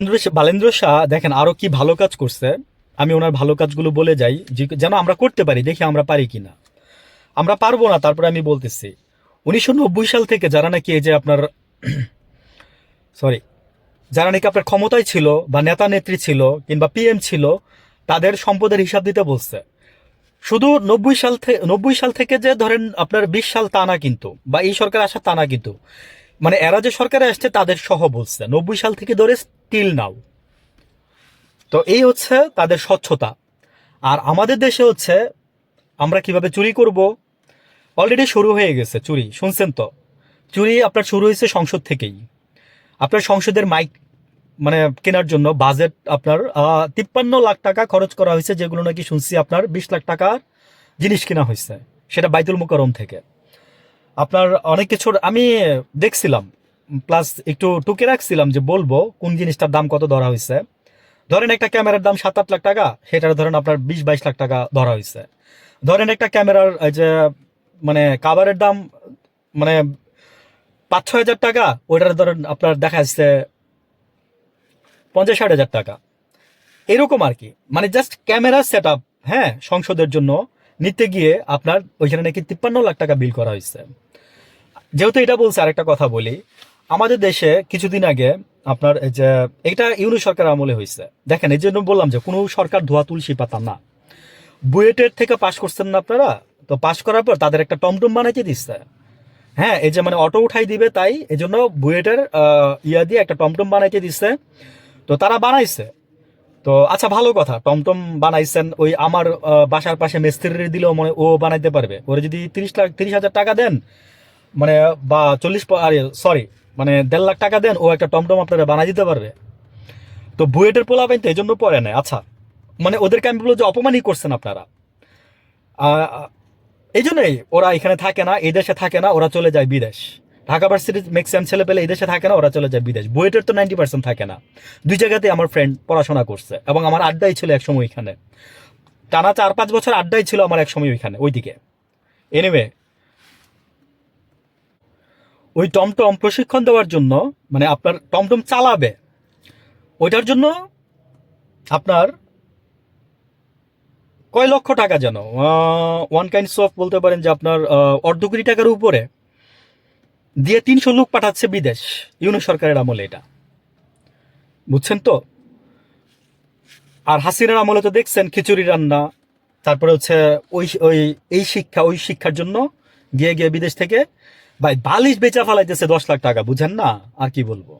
বালেন্দ্র শাহ দেখেন আরো কি ভালো কাজ করছে। আমি ওনার ভালো কাজগুলো বলে যাই যেন আমরা করতে পারি, দেখি আমরা পারি কিনা। আমরা পারবো না, তারপরে আমি বলতেছি 1990 সাল থেকে যারা নাকি এই যে আপনার সরি যারা নাকি আপনার ক্ষমতায় ছিল বা নেতা নেত্রী ছিল কিংবা পিএম ছিল, তাদের সম্পদের হিসাব দিতে বলছে। শুধু 90 সাল থেকে যে ধরেন আপনার 20 সাল তা না কিন্তু, বা এই সরকার আসা তা না কিন্তু, মানে এরা যে সরকারে আসছে তাদের সহ বলছে 90 সাল থেকে ধরে স্টিল নাও। তো এই হচ্ছে তাদের স্বচ্ছতা। আর আমাদের দেশে হচ্ছে আমরা কিভাবে চুরি করব, অলরেডি শুরু হয়ে গেছে চুরি, শুনছেন তো? চুরি আপনার শুরু হয়েছে সংসদ থেকেই। আপনার সংসদের মাইক মানে কেনার জন্য বাজেট আপনার 53 লাখ টাকা খরচ করা হয়েছে, যেগুলো নাকি শুনছি আপনার 20 লাখ টাকার জিনিস কেনা হয়েছে, সেটা বাইতুল মুকাররম থেকে। আপনার অনেক কিছুর আমি দেখছিলাম, প্লাস একটু টুকে রাখছিলাম যে বলবো কোন জিনিসটার দাম কত ধরা হয়েছে। ধরেন একটা ক্যামেরার দাম 7-8 লাখ টাকা, সেটার ধরেন আপনার 20-22 লাখ টাকা ধরা হয়েছে। ধরেন একটা ক্যামেরার এই যে মানে কাভারের দাম মানে 5-6 হাজার টাকা, ওইটার ধরেন আপনার দেখা যাচ্ছে 50-60 হাজার টাকা, এরকম আর কি। মানে জাস্ট ক্যামেরা সেট আপ, হ্যাঁ, সংসদের জন্য নিতে গিয়ে আপনার ওইখানে নাকি 53 লাখ টাকা বিল করা হয়েছে। যেহেতু এটা বলছে, আরেকটা কথা বলি। আমাদের দেশে কিছুদিন আগে আপনার এই যে এটা ইউনূস সরকার আমলে হয়েছে। দেখেন, এই জন্য বললাম যে কোনো সরকার ধোয়া তুলসী পাতা না। বুয়েটের থেকে পাশ করছেন না আপনারা, তো পাশ করার পর তাদের একটা টমটম বানাইতে দিচ্ছে। হ্যাঁ, এই যে মানে অটো উঠাই দিবে, তাই এই জন্য বুয়েটের ইয়া দিয়ে একটা টমটম বানাইতে দিচ্ছে। তো তারা বানাইছে। তো আচ্ছা, ভালো কথা, টমটম বানাইছেন। ওই আমার বাসার পাশে মিস্ত্রি দিলেও মনে ও বানাইতে পারবে। ওরে যদি 30 হাজার টাকা দেন, মানে বা 40, আরে সরি, মানে 1.5 লাখ টাকা দেন, ও একটা টমটম আপনারা বানাই দিতে পারবে। তো বুয়েটের পোলা পাইতে এই জন্য পড়ে নেয়। আচ্ছা, মানে ওদেরকে আমি বলবো যে অপমানই করছেন আপনারা। এই জন্যই ওরা এখানে থাকে না, এই দেশে থাকে না, ওরা চলে যায় বিদেশ। ঢাকা ভার্সিটির ম্যাক্সিমাম ছেলে পেলে এই দেশে থাকে না, ওরা চলে যায় বিদেশ। বুয়েটের তো 90% থাকে না। দুই জায়গাতে আমার ফ্রেন্ড পড়াশোনা করছে, এবং আমার আড্ডাই ছিল একসময় ওইখানে। টানা 4-5 বছর আড্ডাই ছিল আমার একসময় ওইখানে, ওইদিকে। এনিওয়ে, ওই টমটম প্রশিক্ষণ দেওয়ার জন্য, মানে আপনার টমটম চালাবে, ওইটার জন্য আপনার কয় লক্ষ টাকা যেন, ওয়ান কাইন্ডস অফ বলতে পারেন যে আপনার 1/2 কোটি টাকার উপরে দিয়ে 300 লোক পাঠাচ্ছে বিদেশ, ইউনূস সরকারের আমলে এটা। বুঝছেন তো? আর হাসিনার আমলে তো দেখছেন খিচুড়ি রান্না, তারপরে হচ্ছে ওই ওই এই শিক্ষা ওই শিক্ষার জন্য গিয়ে গিয়ে বিদেশ থেকে ভাই বালিশ বেচা ফেলাইতেছে 10 লাখ টাকা, বুঝেন না? আর কি বলবো।